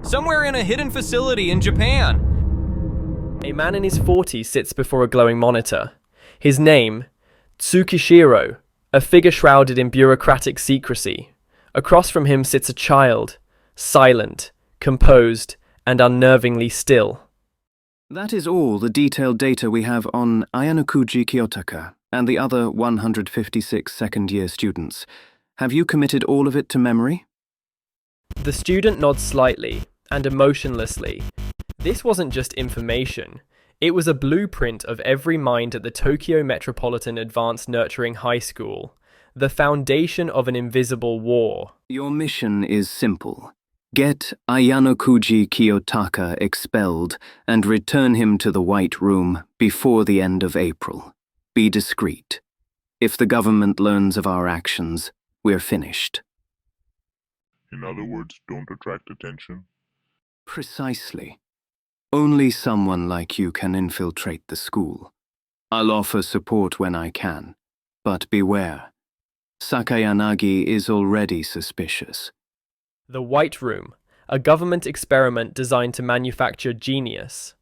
Somewhere in a hidden facility in Japan. A man in his 40s sits before a glowing monitor. His name, Tsukishiro, a figure shrouded in bureaucratic secrecy. Across from him sits a child, silent, composed, and unnervingly still. That is all the detailed data we have on Ayanokoji Kiyotaka and the other 156 second-year students. Have you committed all of it to memory? The student nods slightly and emotionlessly. This wasn't just information. It was a blueprint of every mind at the Tokyo Metropolitan Advanced Nurturing High School, the foundation of an invisible war. Your mission is simple. Get Ayanokoji Kiyotaka expelled and return him to the White Room before the end of April. Be discreet. If the government learns of our actions, we're finished. In other words, don't attract attention? Precisely. Only someone like you can infiltrate the school. I'll offer support when I can, but beware. Sakayanagi is already suspicious. The White Room, a government experiment designed to manufacture genius.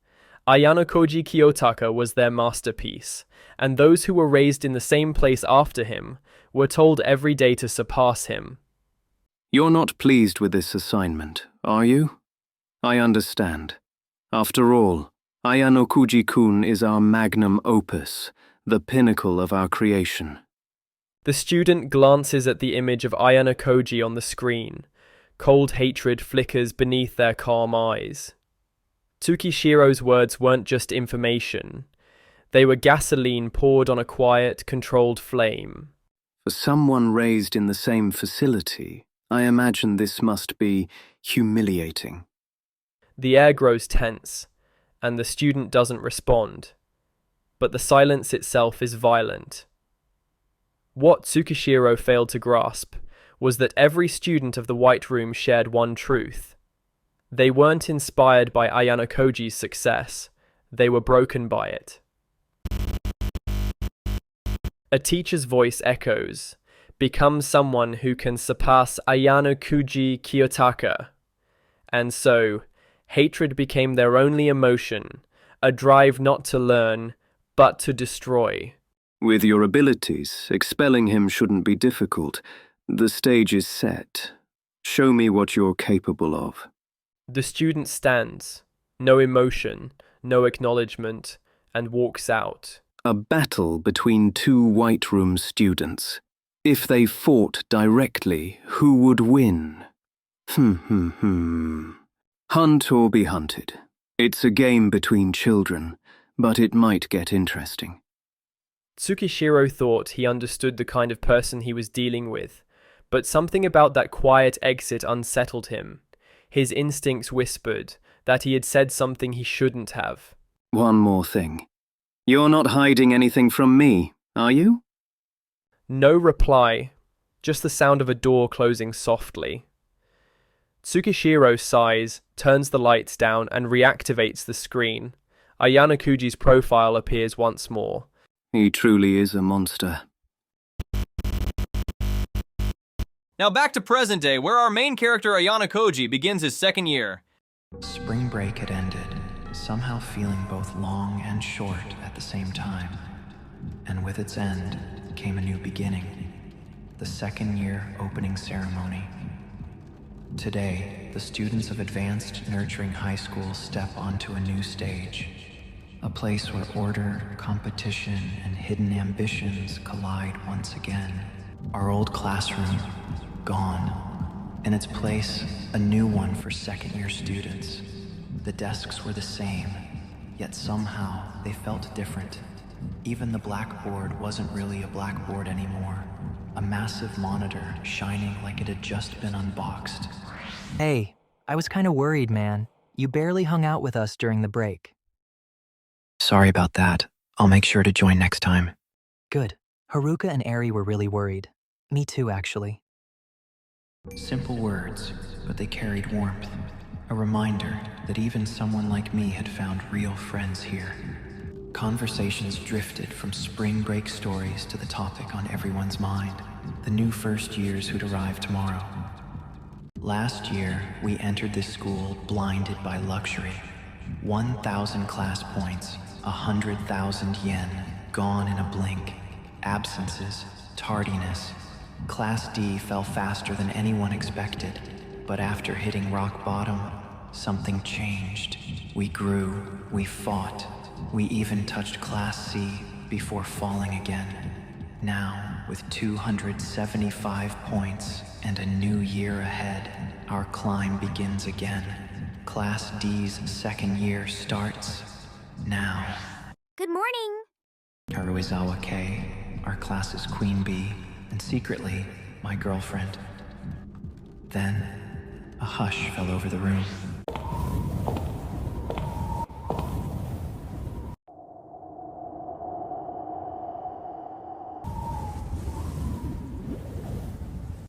Ayanokoji Kiyotaka was their masterpiece, and those who were raised in the same place after him were told every day to surpass him. You're not pleased with this assignment, are you? I understand. After all, Ayanokoji-kun is our magnum opus, the pinnacle of our creation. The student glances at the image of Ayanokoji on the screen. Cold hatred flickers beneath their calm eyes. Tsukishiro's words weren't just information. They were gasoline poured on a quiet, controlled flame. For someone raised in the same facility, I imagine this must be humiliating. The air grows tense, and the student doesn't respond. But the silence itself is violent. What Tsukishiro failed to grasp was that every student of the White Room shared one truth. They weren't inspired by Ayanokoji's success. They were broken by it. A teacher's voice echoes. Become someone who can surpass Ayanokoji Kiyotaka. And so, hatred became their only emotion, a drive not to learn, but to destroy. With your abilities, expelling him shouldn't be difficult. The stage is set. Show me what you're capable of. The student stands, no emotion, no acknowledgement, and walks out. A battle between two White Room students. If they fought directly, who would win? Hunt or be hunted. It's a game between children, but it might get interesting. Tsukishiro thought he understood the kind of person he was dealing with, but something about that quiet exit unsettled him. His instincts whispered that he had said something he shouldn't have. One more thing. You're not hiding anything from me, are you? No reply, just the sound of a door closing softly. Tsukishiro sighs, turns the lights down, and reactivates the screen. Ayanokoji's profile appears once more. He truly is a monster. Now back to present day, where our main character Ayanokoji begins his second year. Spring break had ended, somehow feeling both long and short at the same time. And with its end came a new beginning, the second year opening ceremony. Today, the students of Advanced Nurturing High School step onto a new stage, a place where order, competition, and hidden ambitions collide once again. Our old classroom, gone. In its place, a new one for second-year students. The desks were the same, yet somehow they felt different. Even the blackboard wasn't really a blackboard anymore. A massive monitor shining like it had just been unboxed. Hey, I was kind of worried, man. You barely hung out with us during the break. Sorry about that. I'll make sure to join next time. Good. Haruka and Eri were really worried. Me too, actually. Simple words, but they carried warmth. A reminder that even someone like me had found real friends here. Conversations drifted from spring break stories to the topic on everyone's mind, the new first years who'd arrive tomorrow. Last year, we entered this school blinded by luxury. 1,000 class points, 100,000 yen, gone in a blink. Absences, tardiness. Class D fell faster than anyone expected, but after hitting rock bottom, something changed. We grew, we fought, we even touched Class C before falling again. Now, with 275 points and a new year ahead, our climb begins again. Class D's second year starts now. Good morning. Karuizawa K, our class's queen bee, and secretly, my girlfriend. Then, a hush fell over the room.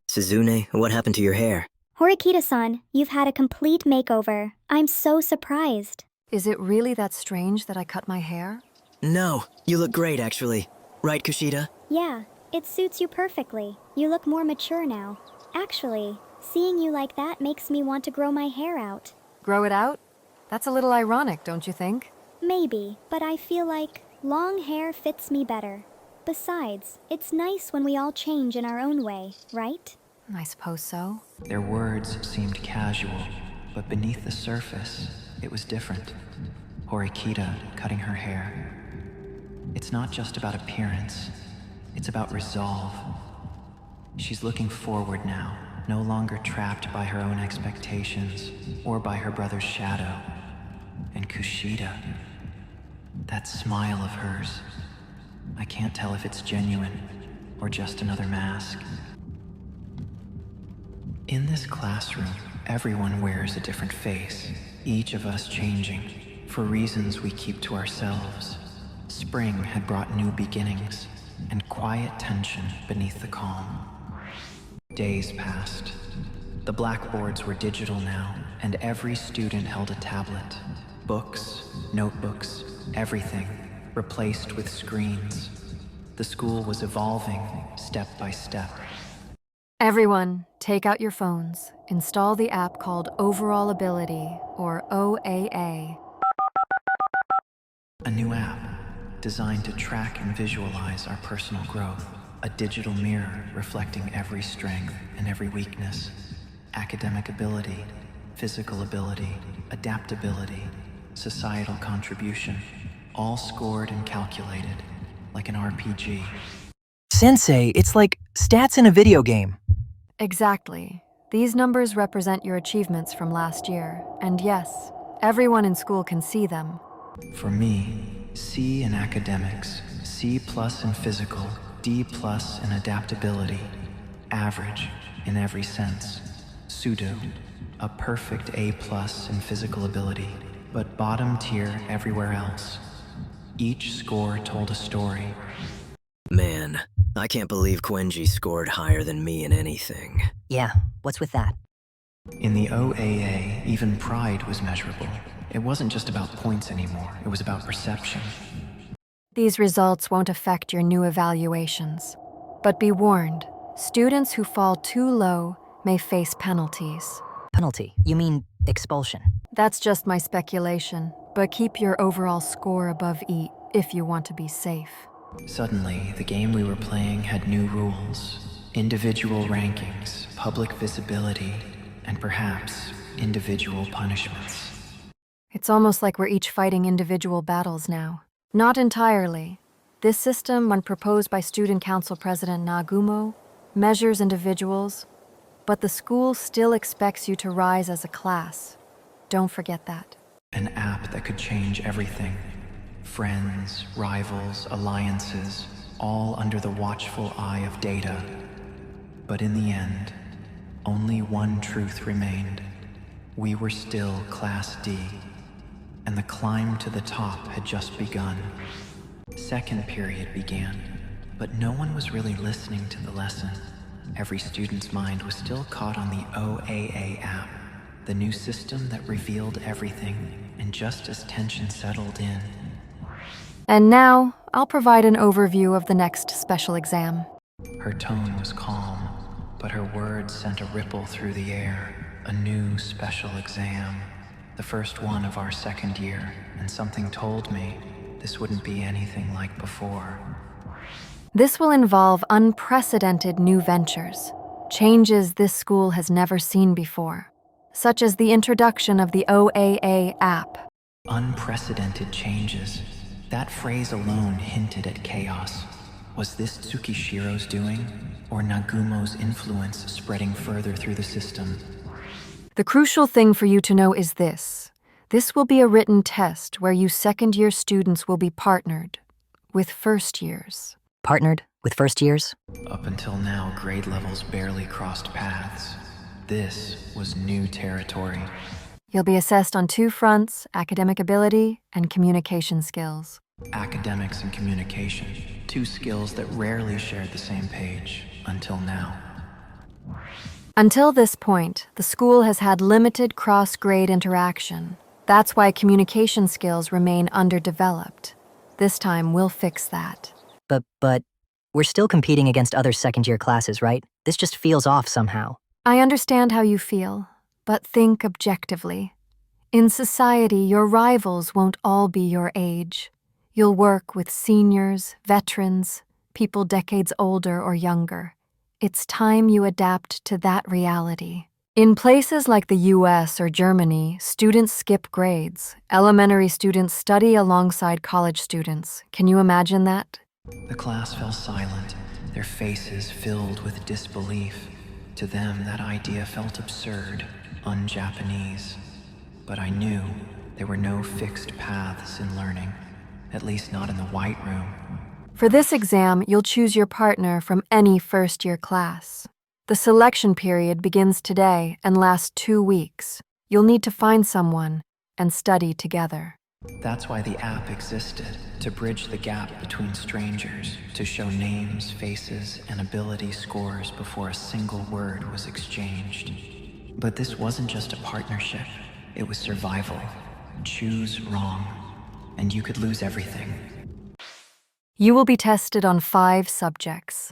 Suzune, what happened to your hair? Horikita-san, you've had a complete makeover. I'm so surprised. Is it really that strange that I cut my hair? No, you look great actually. Right, Kushida? Yeah, it suits you perfectly. You look more mature now. Actually, seeing you like that makes me want to grow my hair out. Grow it out? That's a little ironic, don't you think? Maybe, but I feel like long hair fits me better. Besides, it's nice when we all change in our own way, right? I suppose so. Their words seemed casual, but beneath the surface, it was different. Horikita cutting her hair. It's not just about appearance, it's about resolve. She's looking forward now, no longer trapped by her own expectations or by her brother's shadow. And Kushida, that smile of hers, I can't tell if it's genuine or just another mask. In this classroom, everyone wears a different face, each of us changing, for reasons we keep to ourselves. Spring had brought new beginnings, and quiet tension beneath the calm. Days passed. The blackboards were digital now, and every student held a tablet. Books, notebooks, everything, replaced with screens. The school was evolving, step by step. Everyone, take out your phones. Install the app called Overall Ability, or OAA. A new app, designed to track and visualize our personal growth. A digital mirror reflecting every strength and every weakness. Academic ability, physical ability, adaptability, societal contribution, all scored and calculated, like an RPG. Sensei, it's like stats in a video game. Exactly. These numbers represent your achievements from last year, and yes, everyone in school can see them. For me, C in academics, C+ in physical, D+ in adaptability, average in every sense, pseudo, a perfect A+ in physical ability, but bottom tier everywhere else. Each score told a story. Man, I can't believe Quenji scored higher than me in anything. Yeah, what's with that? In the OAA, even pride was measurable. It wasn't just about points anymore, it was about perception. These results won't affect your new evaluations. But be warned, students who fall too low may face penalties. Penalty? You mean expulsion? That's just my speculation, but keep your overall score above E if you want to be safe. Suddenly, the game we were playing had new rules. Individual rankings, public visibility, and perhaps individual punishments. It's almost like we're each fighting individual battles now. Not entirely. This system, when proposed by Student Council President Nagumo, measures individuals, but the school still expects you to rise as a class. Don't forget that. An app that could change everything. Friends, rivals, alliances, all under the watchful eye of data. But in the end, only one truth remained. We were still Class D, and the climb to the top had just begun. Second period began, but no one was really listening to the lesson. Every student's mind was still caught on the OAA app, the new system that revealed everything, and just as tension settled in, And now, I'll provide an overview of the next special exam. her tone was calm, but her words sent a ripple through the air. a new special exam, the first one of our second year, and something told me this wouldn't be anything like before. This will involve unprecedented new ventures, changes this school has never seen before, such as the introduction of the OAA app. Unprecedented changes. That phrase alone hinted at chaos. Was this Tsukishiro's doing, or Nagumo's influence spreading further through the system? The crucial thing for you to know is this. This will be a written test where you second-year students will be partnered with first years. Partnered with first years? Up until now, grade levels barely crossed paths. This was new territory. You'll be assessed on 2 fronts, academic ability and communication skills. Academics and communication, 2 skills that rarely shared the same page until now. Until this point, the school has had limited cross-grade interaction. That's why communication skills remain underdeveloped. This time, we'll fix that. But we're still competing against other second-year classes, right? This just feels off somehow. I understand how you feel, but think objectively. In society, your rivals won't all be your age. You'll work with seniors, veterans, people decades older or younger. It's time you adapt to that reality. In places like the US or Germany, students skip grades. Elementary students study alongside college students. Can you imagine that? The class fell silent, their faces filled with disbelief. To them, that idea felt absurd, un-Japanese. But I knew there were no fixed paths in learning, at least not in the White Room. For this exam, you'll choose your partner from any first-year class. The selection period begins today and lasts 2 weeks. You'll need to find someone and study together. That's why the app existed, to bridge the gap between strangers, to show names, faces, and ability scores before a single word was exchanged. But this wasn't just a partnership, it was survival. Choose wrong, and you could lose everything. You will be tested on 5 subjects,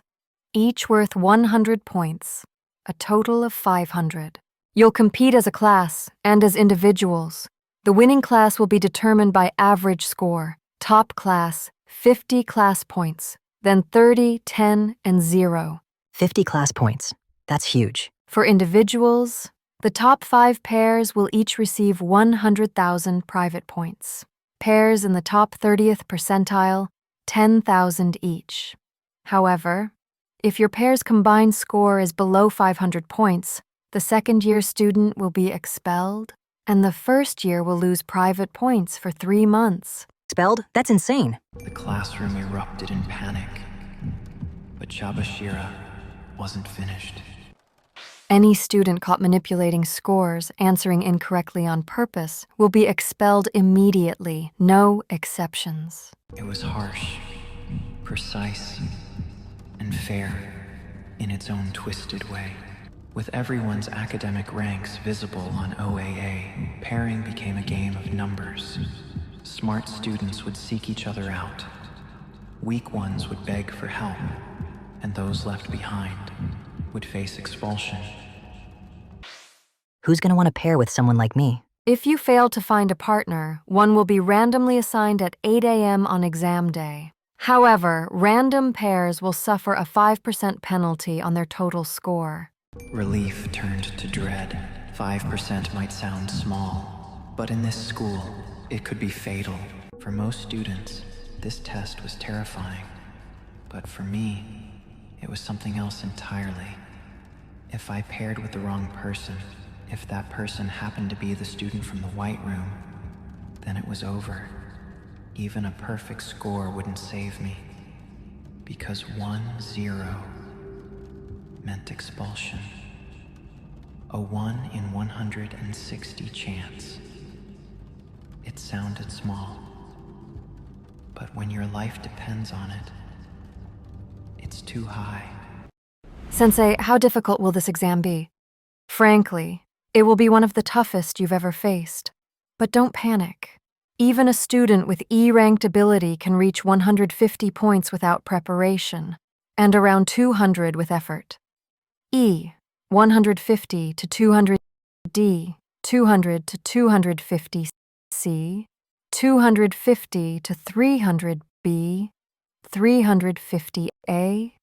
each worth 100 points, a total of 500. You'll compete as a class and as individuals. The winning class will be determined by average score. Top class, 50 class points, then 30, 10, and 0. 50 class points. That's huge. For individuals, the top 5 pairs will each receive 100,000 private points. Pairs in the top 30th percentile, 10,000 each. However, if your pair's combined score is below 500 points, the second-year student will be expelled, and the first year will lose private points for 3 months. Expelled? That's insane. The classroom erupted in panic, but Chabashira wasn't finished. Any student caught manipulating scores, answering incorrectly on purpose, will be expelled immediately, no exceptions. It was harsh, precise, and fair in its own twisted way. With everyone's academic ranks visible on OAA, pairing became a game of numbers. Smart students would seek each other out. Weak ones would beg for help, and those left behind would face expulsion. Who's gonna want to pair with someone like me? If you fail to find a partner, one will be randomly assigned at 8 a.m. on exam day. However, random pairs will suffer a 5% penalty on their total score. Relief turned to dread. 5% might sound small, but in this school, it could be fatal. For most students, this test was terrifying. But for me, it was something else entirely. If I paired with the wrong person, if that person happened to be the student from the White Room, then it was over. Even a perfect score wouldn't save me. Because 1-0 meant expulsion. A 1 in 160 chance. It sounded small, but when your life depends on it, it's too high. Sensei, how difficult will this exam be? Frankly, it will be one of the toughest you've ever faced. But don't panic. Even a student with E-ranked ability can reach 150 points without preparation, and around 200 with effort. E, 150 to 200 D. 200 to 250. C. 250 to 300. B. 350. A.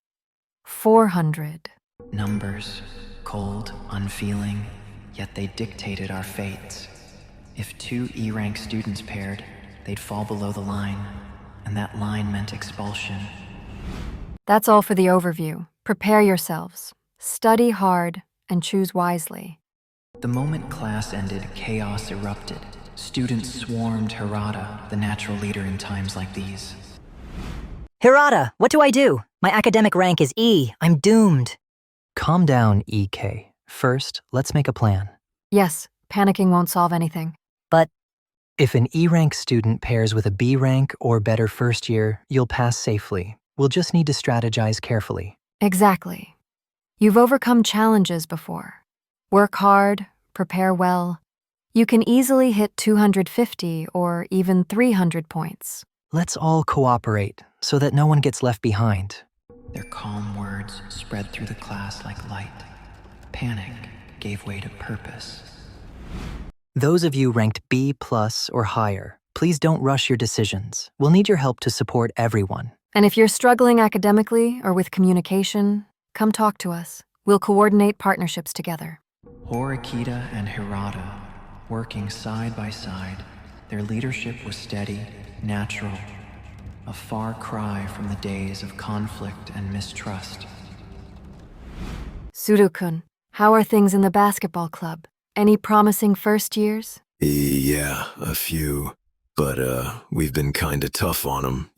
400. Numbers, cold, unfeeling, yet they dictated our fates. If two E-rank students paired, they'd fall below the line, and that line meant expulsion. That's all for the overview. Prepare yourselves. Study hard and choose wisely. The moment class ended, chaos erupted. Students swarmed Hirata, the natural leader in times like these. Hirata, what do I do? My academic rank is E. I'm doomed. Calm down, EK. First, let's make a plan. Yes, panicking won't solve anything. But If an E-rank student pairs with a B rank or better first year, you'll pass safely. We'll just need to strategize carefully. Exactly. You've overcome challenges before. Work hard, prepare well. You can easily hit 250 or even 300 points. Let's all cooperate so that no one gets left behind. Their calm words spread through the class like light. Panic gave way to purpose. Those of you ranked B+ or higher, please don't rush your decisions. We'll need your help to support everyone. And if you're struggling academically or with communication, come talk to us. We'll coordinate partnerships together. Horikita and Hirata, working side by side, their leadership was steady, natural, a far cry from the days of conflict and mistrust. Sudokun, how are things in the basketball club? Any promising first years? Yeah, a few. But, we've been kinda tough on them,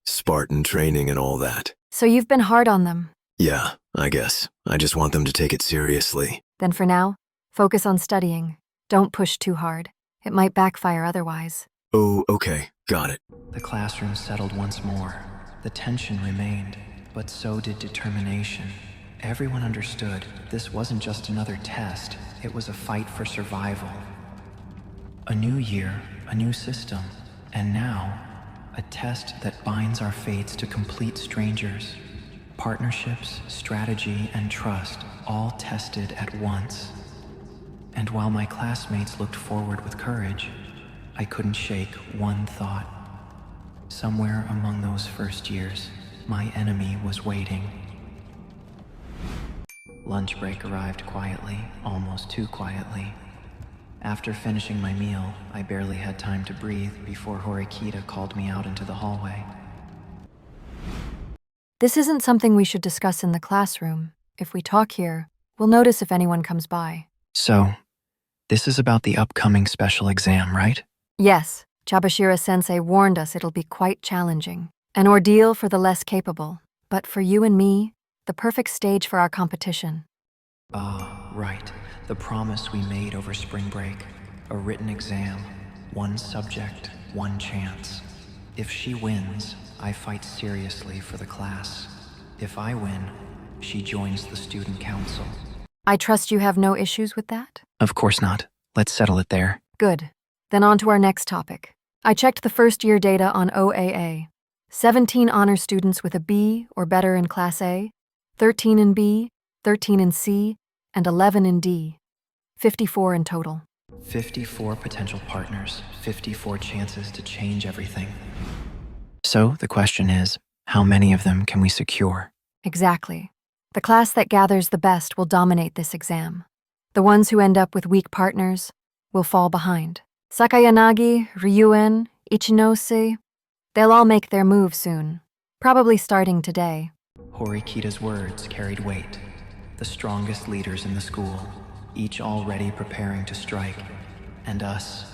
Spartan training and all that. So you've been hard on them. Yeah, I guess. I just want them to take it seriously. Then for now, focus on studying. Don't push too hard. It might backfire otherwise. Oh, okay, got it. The classroom settled once more. The tension remained, but so did determination. Everyone understood this wasn't just another test, it was a fight for survival. A new year, a new system, and now, a test that binds our fates to complete strangers. Partnerships, strategy, and trust all tested at once. And while my classmates looked forward with courage, I couldn't shake one thought. Somewhere among those first years, my enemy was waiting. Lunch break arrived quietly, almost too quietly. After finishing my meal, I barely had time to breathe before Horikita called me out into the hallway. This isn't something we should discuss in the classroom. If we talk here, we'll notice if anyone comes by. So, this is about the upcoming special exam, right? Yes, Chabashira-sensei warned us it'll be quite challenging. An ordeal for the less capable, but for you and me, the perfect stage for our competition. Right. The promise we made over spring break. A written exam. One subject, one chance. If she wins, I fight seriously for the class. If I win, she joins the student council. I trust you have no issues with that? Of course not. Let's settle it there. Good. Then on to our next topic. I checked the first year data on OAA. 17 honor students with a B or better in Class A, 13 in B, 13 in C, and 11 in D. 54 in total. 54 potential partners, 54 chances to change everything. So the question is, how many of them can we secure? Exactly. The class that gathers the best will dominate this exam. The ones who end up with weak partners will fall behind. Sakayanagi, Ryuen, Ichinose, they'll all make their move soon, probably starting today. Horikita's words carried weight. The strongest leaders in the school, each already preparing to strike. And us,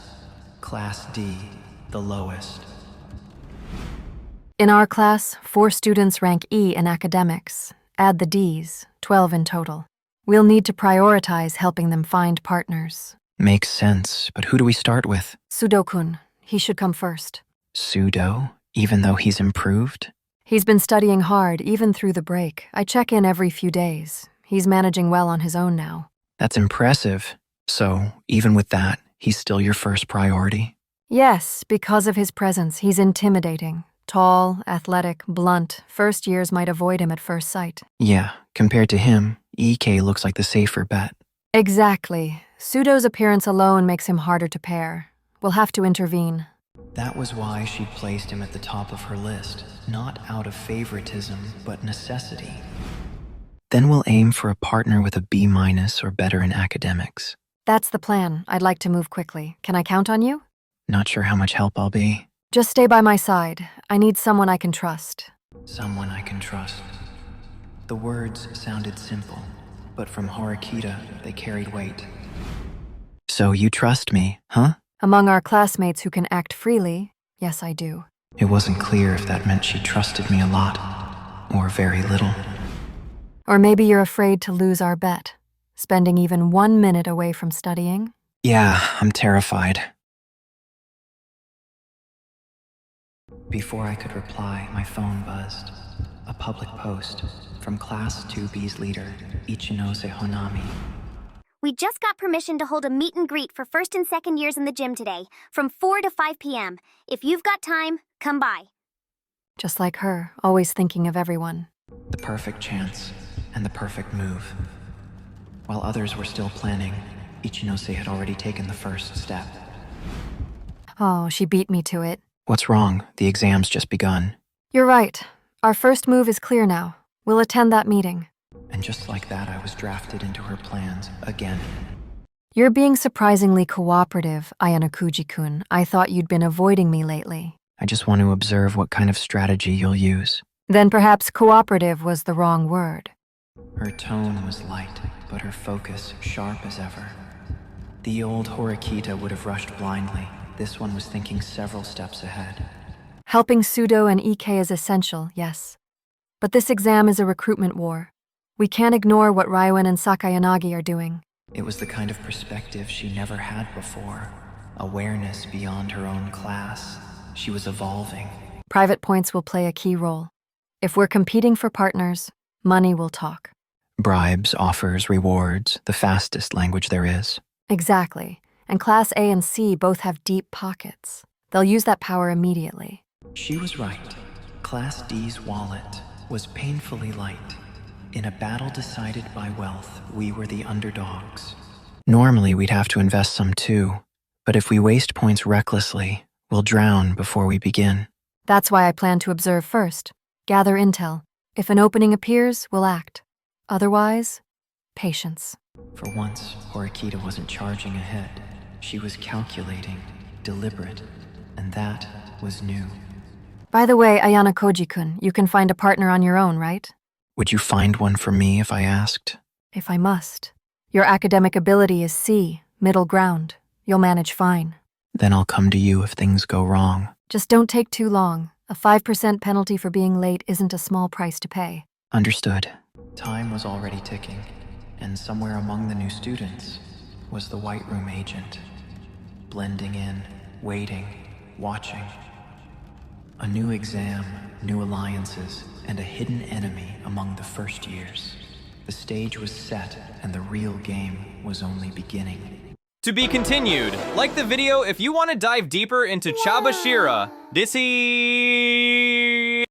Class D, the lowest. In our class, 4 students rank E in academics. Add the Ds, 12 in total. We'll need to prioritize helping them find partners. Makes sense, but who do we start with? Sudokun, he should come first. Sudo, even though he's improved? He's been studying hard, even through the break. I check in every few days. He's managing well on his own now. That's impressive. So, even with that, he's still your first priority? Yes, because of his presence, he's intimidating. Tall, athletic, blunt. First years might avoid him at first sight. Yeah, compared to him, EK looks like the safer bet. Exactly. Pseudo's appearance alone makes him harder to pair. We'll have to intervene. That was why she placed him at the top of her list, not out of favoritism, but necessity. Then we'll aim for a partner with a B- or better in academics. That's the plan. I'd like to move quickly. Can I count on you? Not sure how much help I'll be. Just stay by my side. I need someone I can trust. Someone I can trust. The words sounded simple, but from Horikita, they carried weight. So you trust me, huh? Among our classmates who can act freely, yes, I do. It wasn't clear if that meant she trusted me a lot, or very little. Or maybe you're afraid to lose our bet, spending even 1 minute away from studying. Yeah, I'm terrified. Before I could reply, my phone buzzed. A public post from Class 2B's leader, Ichinose Honami. We just got permission to hold a meet and greet for first and second years in the gym today, from 4 to 5 p.m. If you've got time, come by. Just like her, always thinking of everyone. The perfect chance and the perfect move. While others were still planning, Ichinose had already taken the first step. Oh, she beat me to it. What's wrong? The exam's just begun. You're right. Our first move is clear now. We'll attend that meeting. And just like that, I was drafted into her plans again. You're being surprisingly cooperative, Ayanokoji-kun. I thought you'd been avoiding me lately. I just want to observe what kind of strategy you'll use. Then perhaps cooperative was the wrong word. Her tone was light, but her focus sharp as ever. The old Horikita would have rushed blindly. This one was thinking several steps ahead. Helping Pseudo and EK is essential, yes. But this exam is a recruitment war. We can't ignore what Ryuen and Sakayanagi are doing. It was the kind of perspective she never had before. Awareness beyond her own class. She was evolving. Private points will play a key role. If we're competing for partners, money will talk. Bribes, offers, rewards, the fastest language there is. Exactly. And Class A and C both have deep pockets. They'll use that power immediately. She was right. Class D's wallet was painfully light. In a battle decided by wealth, we were the underdogs. Normally, we'd have to invest some too, but if we waste points recklessly, we'll drown before we begin. That's why I plan to observe first. Gather intel. If an opening appears, we'll act. Otherwise, patience. For once, Horikita wasn't charging ahead. She was calculating, deliberate, and that was new. By the way, Ayanokoji-kun, you can find a partner on your own, right? Would you find one for me if I asked? If I must. Your academic ability is C, middle ground. You'll manage fine. Then I'll come to you if things go wrong. Just don't take too long. A 5% penalty for being late isn't a small price to pay. Understood. Time was already ticking, and somewhere among the new students was the White Room agent. Blending in, waiting, watching. A new exam, new alliances, and a hidden enemy among the first years. The stage was set, and the real game was only beginning. To be continued. Like the video if you want to dive deeper into Chabashira. This is